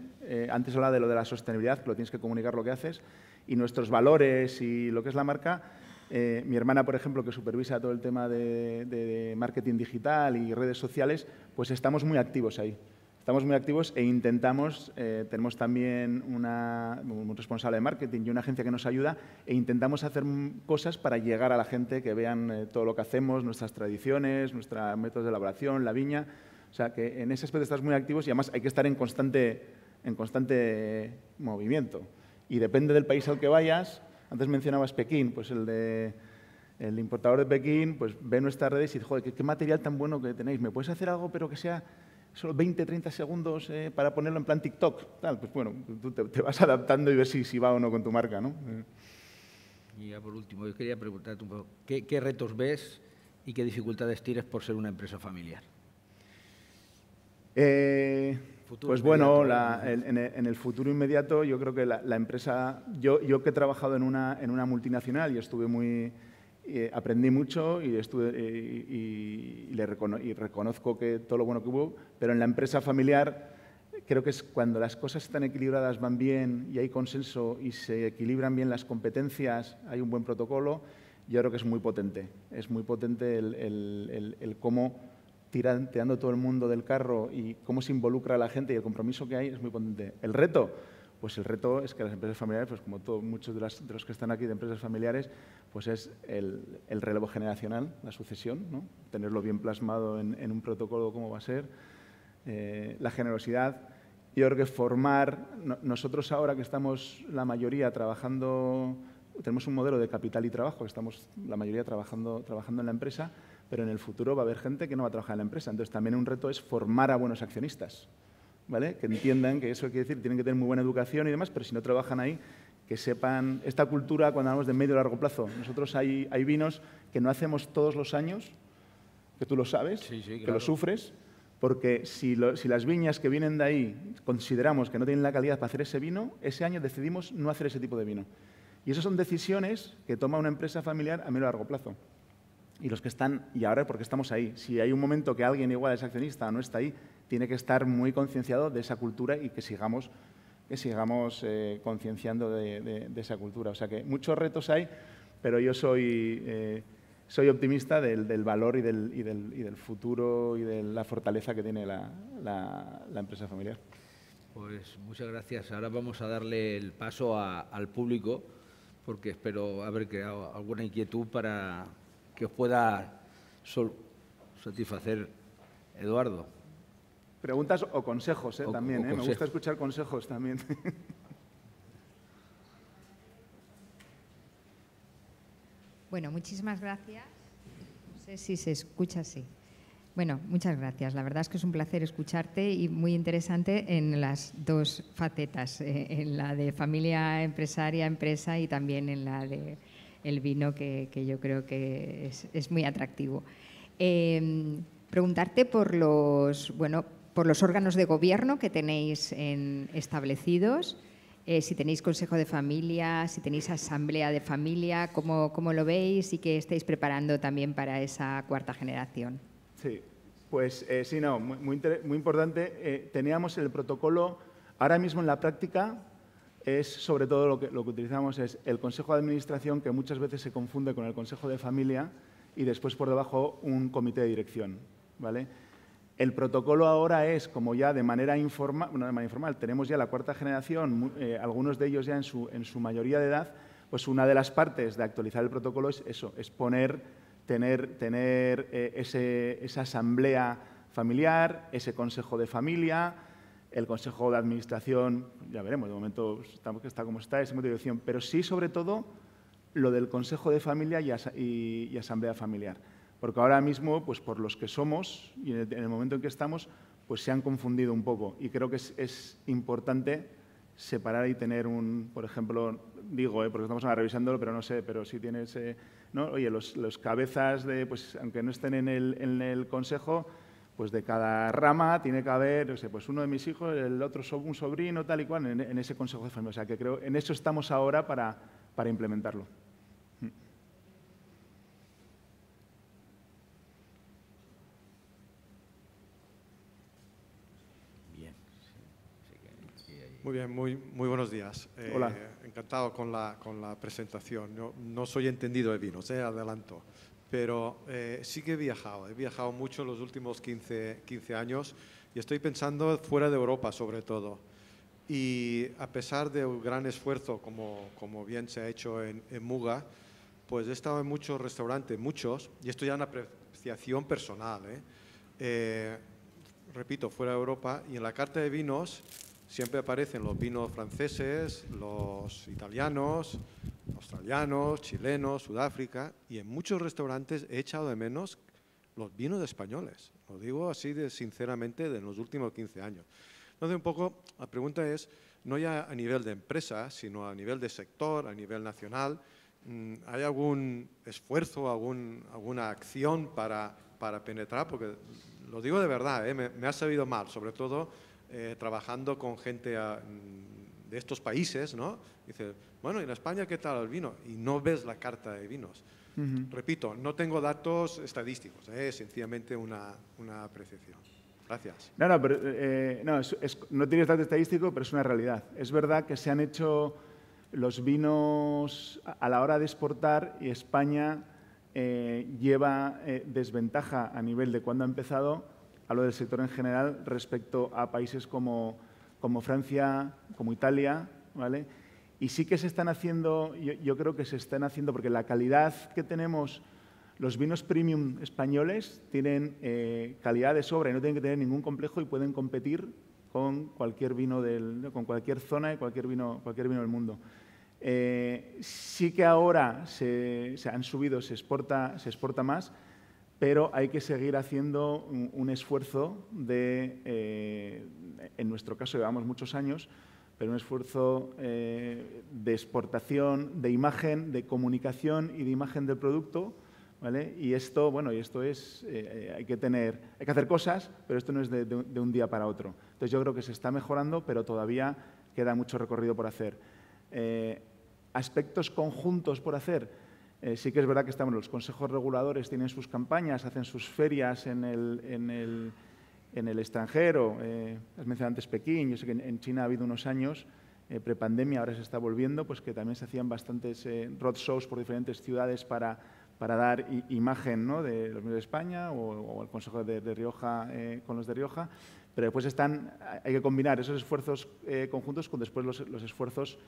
Antes hablaba de lo de la sostenibilidad, que lo tienes que comunicar lo que haces, y nuestros valores y lo que es la marca. Mi hermana, por ejemplo, que supervisa todo el tema de marketing digital y redes sociales, pues estamos muy activos ahí. Estamos muy activos e intentamos, tenemos también un responsable de marketing y una agencia que nos ayuda, e intentamos hacer cosas para llegar a la gente, que vean todo lo que hacemos, nuestras tradiciones, nuestros métodos de elaboración, la viña. O sea, que en ese aspecto estás muy activos y además hay que estar en constante movimiento. Y depende del país al que vayas. Antes mencionabas Pekín, pues el importador de Pekín pues ve nuestras redes y dice, joder, qué material tan bueno que tenéis, ¿me puedes hacer algo pero que sea solo 20, 30 segundos para ponerlo en plan TikTok? Tal, pues bueno, tú te vas adaptando y ves si va o no con tu marca, ¿no? Y ya por último, yo quería preguntarte un poco, ¿qué retos ves y qué dificultades tienes por ser una empresa familiar? Pues bueno, en el futuro inmediato yo creo que la empresa, yo que he trabajado en una multinacional y estuve aprendí mucho y reconozco que todo lo bueno que hubo, pero en la empresa familiar creo que es cuando las cosas están equilibradas, van bien y hay consenso y se equilibran bien las competencias, hay un buen protocolo, yo creo que es muy potente. Es muy potente el cómo tirando todo el mundo del carro y cómo se involucra a la gente y el compromiso que hay es muy potente. El reto, pues el reto es que las empresas familiares, pues como muchos de los que están aquí de empresas familiares, pues es el relevo generacional, la sucesión, ¿no? Tenerlo bien plasmado en un protocolo, cómo va a ser, la generosidad. Yo creo que formar, nosotros ahora que estamos la mayoría trabajando, tenemos un modelo de capital y trabajo, estamos la mayoría trabajando en la empresa, pero en el futuro va a haber gente que no va a trabajar en la empresa. Entonces, también un reto es formar a buenos accionistas, ¿vale? Que entiendan que eso quiere decir, tienen que tener muy buena educación y demás, pero si no trabajan ahí, que sepan esta cultura cuando hablamos de medio y largo plazo. Nosotros hay vinos que no hacemos todos los años, que tú lo sabes, sí, que claro. lo sufres, porque si las viñas que vienen de ahí consideramos que no tienen la calidad para hacer ese vino, ese año decidimos no hacer ese tipo de vino. Y esas son decisiones que toma una empresa familiar a medio y largo plazo. Y los que están, y ahora porque estamos ahí, si hay un momento que alguien igual es accionista o no está ahí, tiene que estar muy concienciado de esa cultura y que sigamos concienciando de esa cultura. O sea que muchos retos hay, pero yo soy optimista del valor y del futuro y de la fortaleza que tiene la empresa familiar. Pues muchas gracias. Ahora vamos a darle el paso al público, porque espero haber creado alguna inquietud para que os pueda satisfacer, Eduardo. Preguntas o consejos, también. consejos. Me gusta escuchar consejos también. Bueno, muchísimas gracias. No sé si se escucha así. Bueno, muchas gracias. La verdad es que es un placer escucharte y muy interesante en las dos facetas, en la de familia, empresaria, empresa y también en la de el vino, que yo creo que es muy atractivo. Preguntarte por los órganos de gobierno que tenéis establecidos, si tenéis consejo de familia, si tenéis asamblea de familia, cómo lo veis y qué estáis preparando también para esa cuarta generación. Sí, pues sí, no, muy importante. Teníamos el protocolo, ahora mismo en la práctica, es sobre todo lo que utilizamos es el Consejo de Administración, que muchas veces se confunde con el Consejo de Familia, y después por debajo un comité de dirección, ¿vale? El protocolo ahora es como ya de manera informal, tenemos ya la cuarta generación, algunos de ellos ya en su mayoría de edad, pues una de las partes de actualizar el protocolo es eso, es tener esa asamblea familiar, ese consejo de familia, el consejo de administración, ya veremos, de momento está como está, ese comité de dirección, pero sí, sobre todo, lo del consejo de familia y asamblea familiar. Porque ahora mismo, pues por los que somos y en el momento en que estamos, pues se han confundido un poco. Y creo que es importante separar y tener por ejemplo, digo, porque estamos ahora revisándolo, pero no sé, pero si tienes, ¿no? Oye, los cabezas pues aunque no estén en el consejo, pues de cada rama tiene que haber, no sé, pues uno de mis hijos, el otro un sobrino, tal y cual, en ese consejo de familia. O sea, que creo, en eso estamos ahora para implementarlo. Muy bien, muy buenos días. Hola. Encantado con la presentación. No soy entendido de vinos, adelanto, pero sí que he viajado mucho en los últimos 15 años y estoy pensando fuera de Europa sobre todo. Y a pesar de un gran esfuerzo, como bien se ha hecho en Muga, pues he estado en muchos restaurantes, y esto ya es una apreciación personal. Repito, fuera de Europa, y en la carta de vinos siempre aparecen los vinos franceses, los italianos, australianos, chilenos, Sudáfrica, y en muchos restaurantes he echado de menos los vinos españoles. Lo digo así de sinceramente de los últimos 15 años. Entonces, un poco, la pregunta es, no ya a nivel de empresa, sino a nivel de sector, a nivel nacional, ¿hay algún esfuerzo, alguna acción para penetrar? Porque lo digo de verdad, me ha sabido mal, sobre todo trabajando con gente de estos países, ¿no? Dice, bueno, ¿en España qué tal el vino? Y no ves la carta de vinos. Repito, no tengo datos estadísticos, es sencillamente una apreciación. Gracias. No, pero no tienes dato estadístico, pero es una realidad. Es verdad que se han hecho los vinos a la hora de exportar y España lleva desventaja a nivel de cuando ha empezado, hablo del sector en general, respecto a países como Francia, como Italia, ¿vale? Y sí que se están haciendo, yo creo que se están haciendo, porque la calidad que tenemos, los vinos premium españoles tienen calidad de sobra y no tienen que tener ningún complejo y pueden competir con cualquier vino con cualquier zona y cualquier vino del mundo. Sí que ahora se han subido, se exporta más, pero hay que seguir haciendo un esfuerzo en nuestro caso llevamos muchos años, pero un esfuerzo de exportación, de imagen, de comunicación y de imagen del producto, ¿vale? Y esto, bueno, es, hay que hacer cosas, pero esto no es de un día para otro. Entonces yo creo que se está mejorando, pero todavía queda mucho recorrido por hacer. Aspectos conjuntos por hacer. Sí que es verdad que los consejos reguladores tienen sus campañas, hacen sus ferias en el extranjero. Has mencionado antes Pekín, yo sé que en China ha habido unos años, prepandemia, ahora se está volviendo, pues que también se hacían bastantes roadshows por diferentes ciudades para dar imagen, ¿no?, de los vinos de España o el Consejo de Rioja con los de Rioja. Pero después hay que combinar esos esfuerzos conjuntos con después los esfuerzos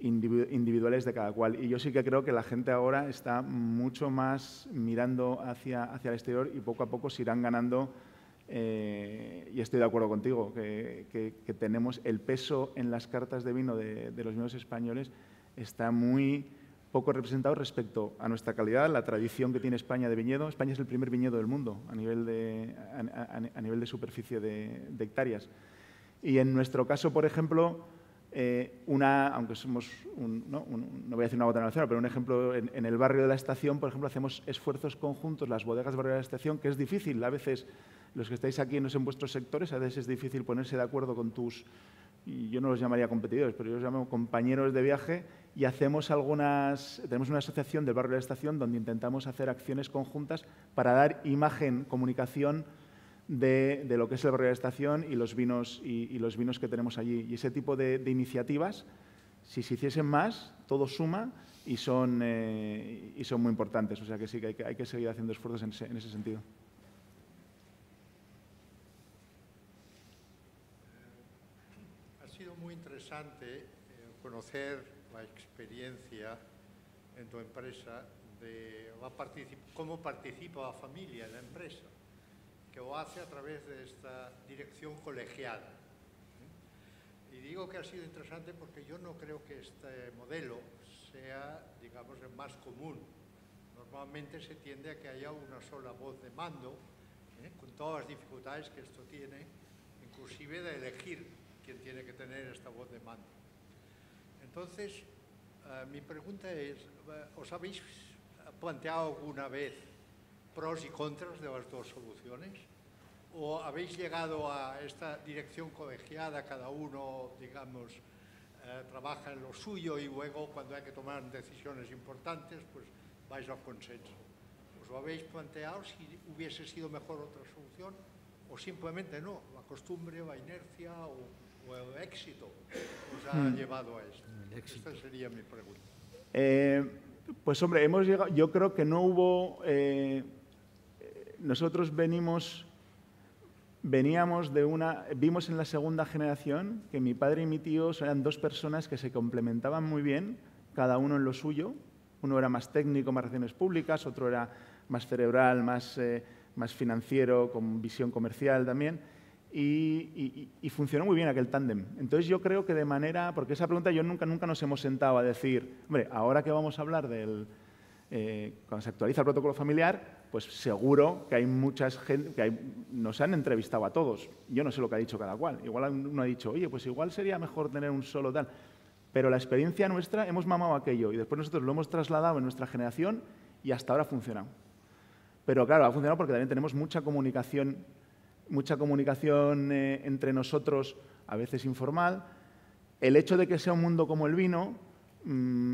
individuales de cada cual. Y yo sí que creo que la gente ahora está mucho más mirando hacia el exterior y poco a poco se irán ganando, y estoy de acuerdo contigo, que tenemos el peso en las cartas de vino de los vinos españoles está muy poco representado respecto a nuestra calidad, la tradición que tiene España de viñedo. España es el primer viñedo del mundo a nivel de superficie de hectáreas. Y en nuestro caso, por ejemplo, aunque somos, no voy a decir una gota nacional, pero un ejemplo, en el barrio de la Estación, por ejemplo, hacemos esfuerzos conjuntos, las bodegas del barrio de la Estación, que es difícil. A veces, los que estáis aquí, no sé, en vuestros sectores, a veces es difícil ponerse de acuerdo con y yo no los llamaría competidores, pero yo los llamo compañeros de viaje, y tenemos una asociación del barrio de la Estación donde intentamos hacer acciones conjuntas para dar imagen, comunicación de lo que es el barrio de la Estación y los vinos que tenemos allí. Y ese tipo de iniciativas, si se hiciesen más, todo suma y son muy importantes. O sea que sí que hay que seguir haciendo esfuerzos en ese sentido. Ha sido muy interesante conocer la experiencia en tu empresa de cómo participa la familia en la empresa, que lo hace a través de esta dirección colegiada. Y digo que ha sido interesante porque yo no creo que este modelo sea, digamos, el más común. Normalmente se tiende a que haya una sola voz de mando, con todas las dificultades que esto tiene, inclusive de elegir quién tiene que tener esta voz de mando. Entonces, mi pregunta es, ¿os habéis planteado alguna vez pros y contras de las dos soluciones? ¿O habéis llegado a esta dirección colegiada, cada uno, digamos, trabaja en lo suyo y luego cuando hay que tomar decisiones importantes, pues vais al consenso? ¿Os lo habéis planteado si hubiese sido mejor otra solución o simplemente no? La costumbre, la inercia o el éxito os ha llevado a esto. Esta sería mi pregunta. Pues hombre, hemos llegado, yo creo que no hubo, nosotros veníamos de vimos en la segunda generación que mi padre y mi tío eran dos personas que se complementaban muy bien, cada uno en lo suyo. Uno era más técnico, más relaciones públicas, otro era más cerebral, más financiero, con visión comercial también. Y funcionó muy bien aquel tándem. Entonces yo creo que de manera, porque esa pregunta yo nunca nos hemos sentado a decir, hombre, ahora que vamos a hablar cuando se actualiza el protocolo familiar, pues seguro que hay muchas gente, nos han entrevistado a todos. Yo no sé lo que ha dicho cada cual. Igual uno ha dicho, oye, pues igual sería mejor tener un solo tal. Pero la experiencia nuestra, hemos mamado aquello y después nosotros lo hemos trasladado en nuestra generación y hasta ahora ha funcionado. Pero claro, ha funcionado porque también tenemos mucha comunicación entre nosotros, a veces informal. El hecho de que sea un mundo como el vino,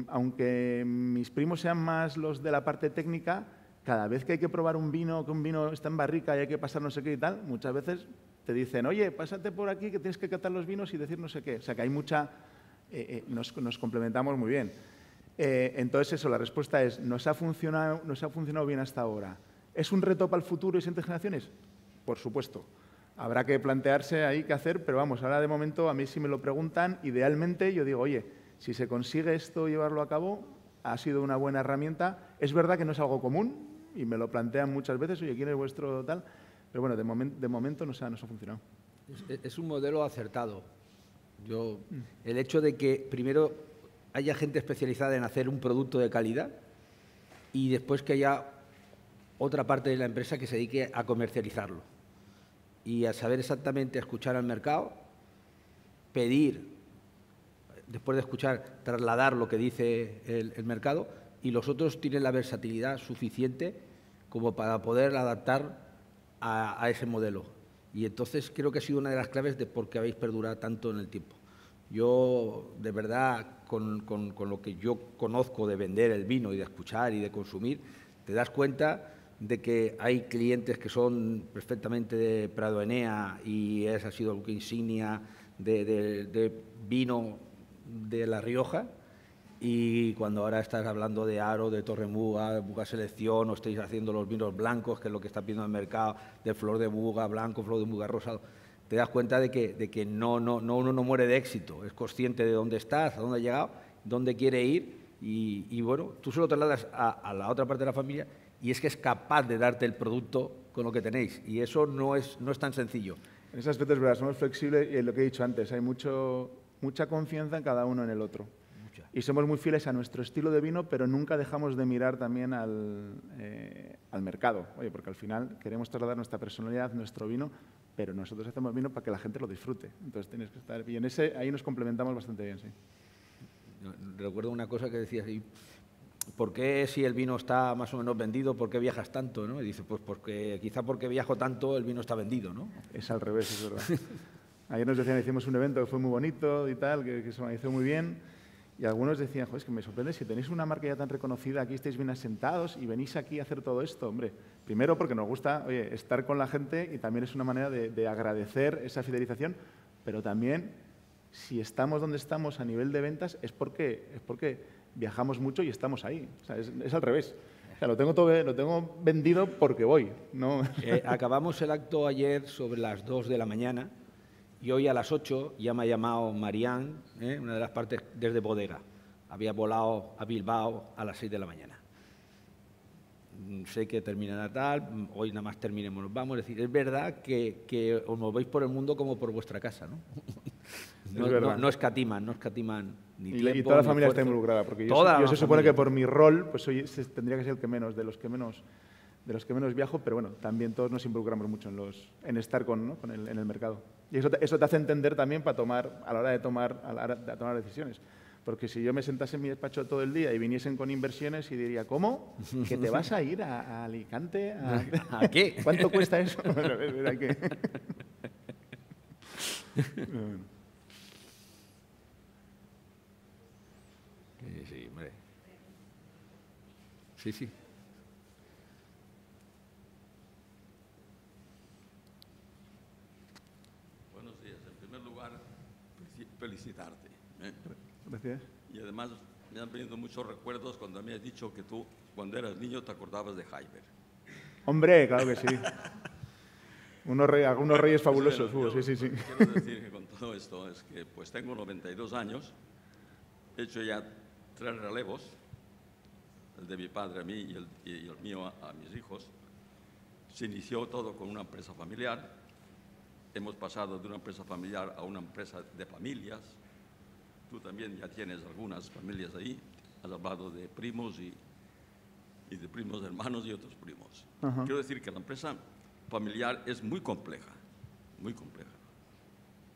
aunque mis primos sean más los de la parte técnica, cada vez que hay que probar un vino, que un vino está en barrica y hay que pasar no sé qué y tal, muchas veces te dicen, oye, pásate por aquí que tienes que catar los vinos y decir no sé qué. O sea, que hay mucha... nos complementamos muy bien. Entonces, eso, la respuesta es, nos ha funcionado bien hasta ahora. ¿Es un reto para el futuro y siguientes generaciones? Por supuesto. Habrá que plantearse ahí qué hacer, pero vamos, ahora de momento a mí si me lo preguntan, idealmente yo digo, oye, si se consigue esto llevarlo a cabo, ha sido una buena herramienta. Es verdad que no es algo común y me lo plantean muchas veces, oye, ¿quién es vuestro tal? Pero bueno, de momento nos ha funcionado. Es un modelo acertado. El hecho de que primero haya gente especializada en hacer un producto de calidad y después que haya otra parte de la empresa que se dedique a comercializarlo y a saber exactamente, a escuchar al mercado, pedir, después de escuchar, trasladar lo que dice el mercado, y los otros tienen la versatilidad suficiente como para poder adaptar a ese modelo. Y entonces creo que ha sido una de las claves de por qué habéis perdurado tanto en el tiempo. Yo, de verdad, con lo que yo conozco de vender el vino y de escuchar y de consumir, te das cuenta de que hay clientes que son perfectamente de Prado Enea y esa ha sido una insignia de vino de La Rioja, y cuando ahora estás hablando de Aro, de Torre Muga, Muga Selección, o estáis haciendo los vinos blancos, que es lo que está pidiendo el mercado, de Flor de Muga blanco, Flor de Muga rosado, te das cuenta de que uno no muere de éxito, es consciente de dónde estás, a dónde ha llegado, dónde quiere ir, y bueno, tú se lo trasladas a la otra parte de la familia y es que es capaz de darte el producto con lo que tenéis, y eso no es tan sencillo. En ese aspecto es verdad, somos flexibles y es lo que he dicho antes, hay mucha confianza en cada uno en el otro. Y somos muy fieles a nuestro estilo de vino, pero nunca dejamos de mirar también al mercado. Oye, porque al final queremos trasladar nuestra personalidad, nuestro vino, pero nosotros hacemos vino para que la gente lo disfrute. Entonces tienes que estar... Y ahí nos complementamos bastante bien, sí. Recuerdo una cosa que decías, ¿por qué si el vino está más o menos vendido, por qué viajas tanto? ¿No? Y dice, pues quizá porque viajo tanto el vino está vendido, ¿no? Es al revés, es verdad. Ayer nos decían, hicimos un evento que fue muy bonito y tal, que se organizó muy bien. Y algunos decían, joder, es que me sorprende, si tenéis una marca ya tan reconocida, aquí estáis bien asentados y venís aquí a hacer todo esto. Hombre, primero porque nos gusta, oye, estar con la gente y también es una manera de agradecer esa fidelización, pero también, si estamos donde estamos a nivel de ventas, es porque viajamos mucho y estamos ahí. O sea, es al revés. O sea, lo tengo vendido porque voy, ¿no? Acabamos el acto ayer sobre las 2 de la mañana. Y hoy a las 8 ya me ha llamado Marianne, una de las partes, desde bodega. Había volado a Bilbao a las 6 de la mañana. Sé que terminará tal, hoy nada más terminemos, nos vamos. Es decir, es verdad que os movéis por el mundo como por vuestra casa, ¿no? No escatiman ni tiempo, y toda la ni familia esfuerzo. está involucrada, porque yo se supone que por mi rol, pues tendría que ser el que menos, de los que menos viajo, pero bueno, también todos nos involucramos mucho en estar en el mercado. Y eso te hace entender también a la hora de tomar decisiones. Porque si yo me sentase en mi despacho todo el día y viniesen con inversiones y diría, ¿cómo? ¿Que te vas a ir a Alicante? ¿A qué? ¿Cuánto cuesta eso? Hay que... Sí, hombre. Sí, sí. Buenos días. En primer lugar, felicitarte. Gracias. Y además me han venido muchos recuerdos cuando me has dicho que tú, cuando eras niño, te acordabas de Jaime. Hombre, claro que sí. Algunos reyes fabulosos. Bueno, sí. Quiero decir que con todo esto es que pues tengo 92 años, he hecho ya 3 relevos, el de mi padre a mí y el mío a mis hijos. Se inició todo con una empresa familiar. Hemos pasado de una empresa familiar a una empresa de familias. Tú también ya tienes algunas familias ahí. Has hablado de primos y de primos hermanos y otros primos. Ajá. Quiero decir que la empresa familiar es muy compleja,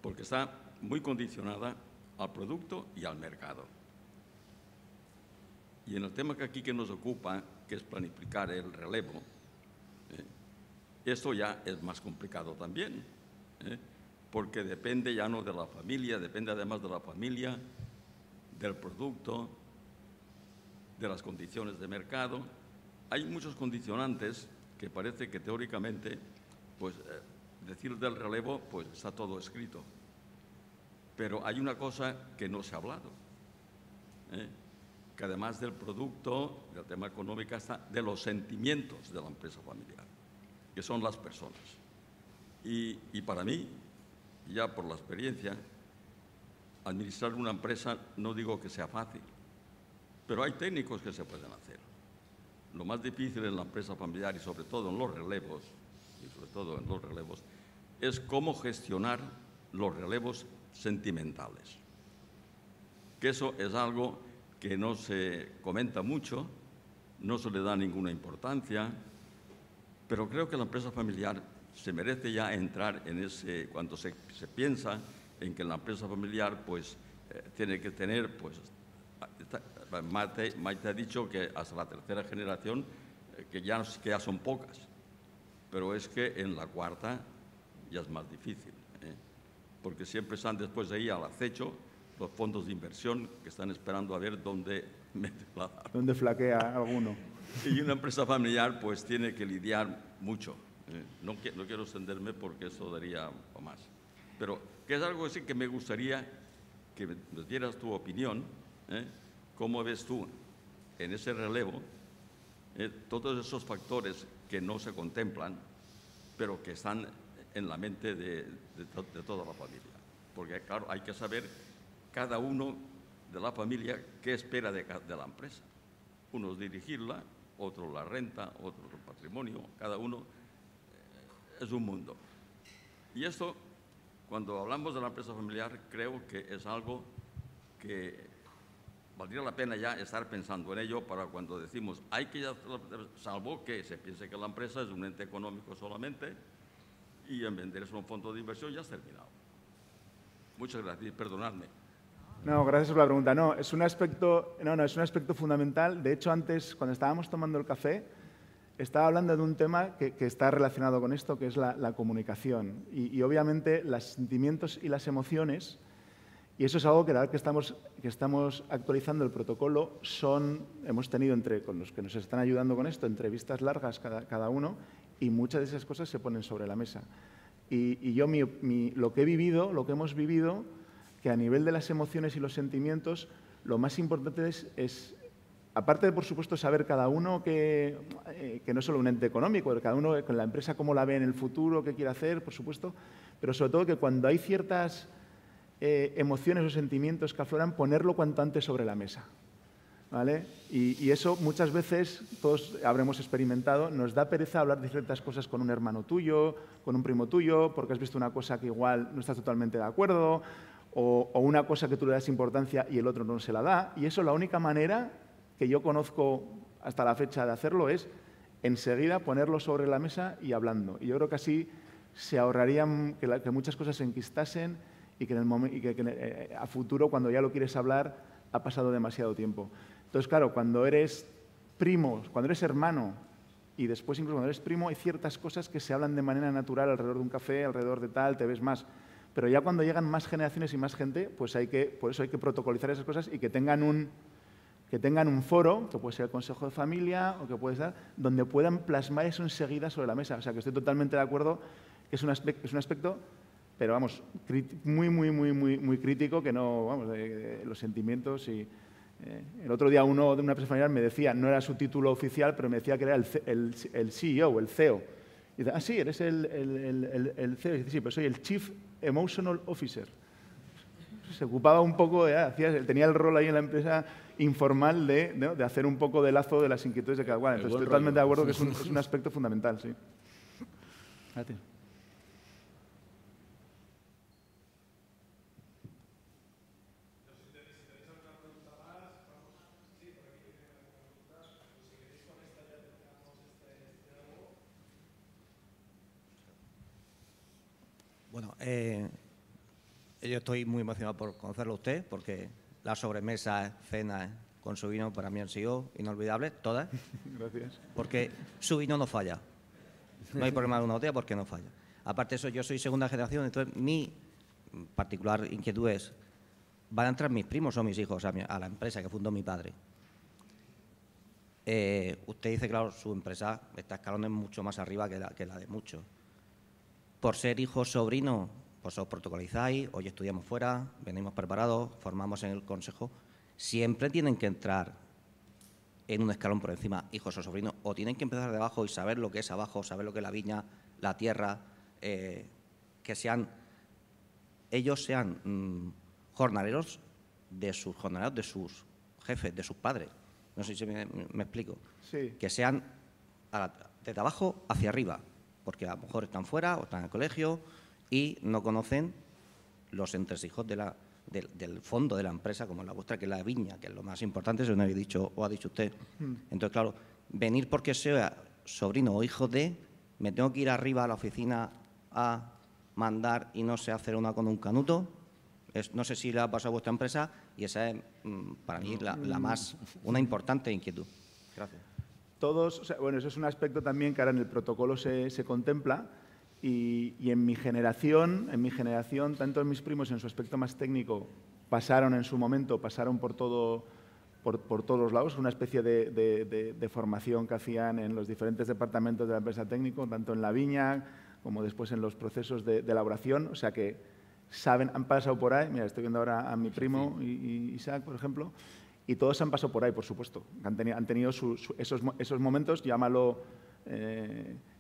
porque está muy condicionada al producto y al mercado. Y en el tema que nos ocupa, que es planificar el relevo, esto ya es más complicado también, porque depende ya no de la familia, depende además de la familia, del producto, de las condiciones de mercado. Hay muchos condicionantes que parece que teóricamente, pues decir del relevo, pues está todo escrito. Pero hay una cosa que no se ha hablado, que además del producto, del tema económico, está de los sentimientos de la empresa familiar, que son las personas. Y para mí, ya por la experiencia, administrar una empresa no digo que sea fácil, pero hay técnicos que se pueden hacer. Lo más difícil en la empresa familiar y sobre todo en los relevos, es cómo gestionar los relevos sentimentales. Que eso es algo que no se comenta mucho, no se le da ninguna importancia, pero creo que la empresa familiar se merece ya entrar en ese, cuando se piensa en que la empresa familiar pues tiene que tener, pues Maite ha dicho que hasta la 3ª generación, que ya son pocas, pero es que en la 4ª ya es más difícil, porque siempre están después de ahí al acecho los fondos de inversión que están esperando a ver dónde mete la mano. ¿Dónde flaquea alguno? Y una empresa familiar pues tiene que lidiar mucho. No quiero extenderme porque eso daría más. Pero que es algo así que me gustaría que me dieras tu opinión. ¿Cómo ves tú en ese relevo todos esos factores que no se contemplan, pero que están en la mente de toda la familia? Porque, claro, hay que saber cada uno de la familia qué espera de la empresa. Unos dirigirla, otro la renta, otro el patrimonio, cada uno es un mundo. Y esto, cuando hablamos de la empresa familiar, creo que es algo que valdría la pena ya estar pensando en ello para cuando decimos hay que ya, salvo que se piense que la empresa es un ente económico solamente y en vender es un fondo de inversión ya has terminado. Muchas gracias y perdonadme. No, gracias por la pregunta. No, es un aspecto fundamental. De hecho, antes, cuando estábamos tomando el café, estaba hablando de un tema que está relacionado con esto, que es la comunicación. Y obviamente los sentimientos y las emociones, y eso es algo que, la verdad, que estamos actualizando el protocolo, hemos tenido con los que nos están ayudando con esto, entrevistas largas cada uno, y muchas de esas cosas se ponen sobre la mesa. Y yo lo que he vivido, lo que hemos vivido, que a nivel de las emociones y los sentimientos, lo más importante es aparte de, por supuesto, saber cada uno que no es solo un ente económico, cada uno con la empresa cómo la ve en el futuro, qué quiere hacer, por supuesto, pero sobre todo que cuando hay ciertas emociones o sentimientos que afloran, ponerlo cuanto antes sobre la mesa, ¿vale? Y eso muchas veces, todos habremos experimentado, nos da pereza hablar de ciertas cosas con un hermano tuyo, con un primo tuyo, porque has visto una cosa que igual no estás totalmente de acuerdo, o una cosa que tú le das importancia y el otro no se la da, y eso la única manera que yo conozco hasta la fecha de hacerlo es enseguida ponerlo sobre la mesa y hablando. Y yo creo que así se ahorrarían que muchas cosas se enquistasen y que, a futuro, cuando ya lo quieres hablar, ha pasado demasiado tiempo. Entonces, claro, cuando eres primo, cuando eres hermano y después incluso cuando eres primo, hay ciertas cosas que se hablan de manera natural alrededor de un café, alrededor de tal, te ves más. Pero ya cuando llegan más generaciones y más gente, pues por eso hay que protocolizar esas cosas y que tengan un foro, que puede ser el Consejo de Familia o que puede ser, donde puedan plasmar eso enseguida sobre la mesa. O sea, que estoy totalmente de acuerdo que es un aspecto, pero vamos, muy crítico, que no, vamos, los sentimientos y... el otro día uno de una empresa familiar me decía, no era su título oficial, pero me decía que era el CEO, el CEO. Y dice, sí, eres el CEO. Y dice, sí, pero soy el Chief Emotional Officer. Se ocupaba un poco, tenía el rol ahí en la empresa informal de hacer un poco de lazo de las inquietudes de cada cual. Entonces, estoy totalmente de acuerdo que es un aspecto fundamental, sí. Gracias. Bueno, yo estoy muy emocionado por conocerlo a usted, porque las sobremesas, cenas con su vino para mí han sido inolvidables, todas. Gracias. Porque su vino no falla. No hay problema de una botella porque no falla. Aparte de eso, yo soy segunda generación, entonces mi particular inquietud es, ¿van a entrar mis primos o mis hijos a la empresa que fundó mi padre? Usted dice, claro, su empresa está escalones mucho más arriba que la de muchos. Por ser hijo sobrino, pues os protocolizáis, hoy estudiamos fuera, venimos preparados, formamos en el consejo. Siempre tienen que entrar en un escalón por encima, hijos o sobrinos, o tienen que empezar de abajo y saber lo que es abajo, saber lo que es la viña, la tierra, que ellos sean jornaleros de sus jefes, de sus padres. No sé si me explico. Sí. Que sean desde abajo hacia arriba, porque a lo mejor están fuera o están en el colegio y no conocen los entresijos del fondo de la empresa, como la vuestra, que es la viña, que es lo más importante, según habéis dicho o ha dicho usted. Entonces, claro, venir porque sea sobrino o hijo de, me tengo que ir arriba a la oficina a mandar y no sé hacer una con un canuto. No sé si le ha pasado a vuestra empresa y esa es, para mí, una importante inquietud. Gracias. Bueno, eso es un aspecto también que ahora en el protocolo se contempla y en mi generación, tanto en mis primos en su aspecto más técnico, pasaron por todos los lados, una especie de formación que hacían en los diferentes departamentos de la empresa técnico, tanto en la viña como después en los procesos de elaboración, o sea que han pasado por ahí. Mira, estoy viendo ahora a mi primo Isaac, por ejemplo, y todos han pasado por ahí, por supuesto. Han tenido esos momentos, llámalo,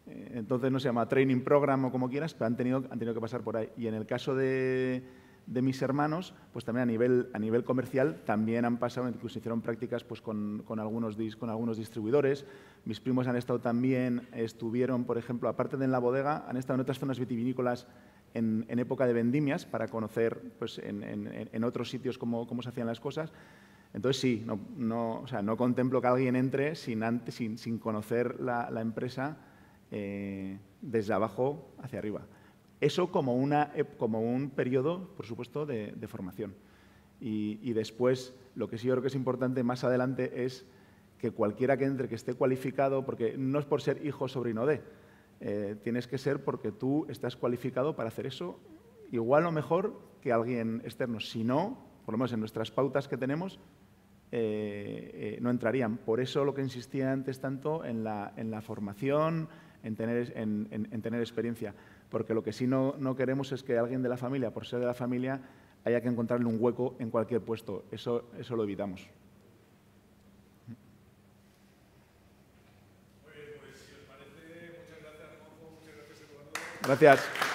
entonces no se llama training program o como quieras, pero han tenido que pasar por ahí. Y en el caso de mis hermanos, pues también a nivel comercial también han pasado, incluso hicieron prácticas pues, con algunos distribuidores. Mis primos estuvieron, por ejemplo, aparte de en la bodega, han estado en otras zonas vitivinícolas en época de vendimias para conocer pues, en otros sitios cómo se hacían las cosas. Entonces, sí, no contemplo que alguien entre sin conocer la empresa desde abajo hacia arriba. Eso como un periodo, por supuesto, de formación. Y después, lo que sí yo creo que es importante más adelante es que cualquiera que entre, que esté cualificado, porque no es por ser hijo o sobrino de, tienes que ser porque tú estás cualificado para hacer eso igual o mejor que alguien externo. Si no, por lo menos en nuestras pautas que tenemos, no entrarían. Por eso lo que insistía antes tanto en la formación, en tener experiencia. Porque lo que sí no queremos es que alguien de la familia, por ser de la familia, haya que encontrarle un hueco en cualquier puesto. Eso lo evitamos. Pues si os parece, muchas gracias, Juanjo, muchas gracias, Eduardo. Gracias.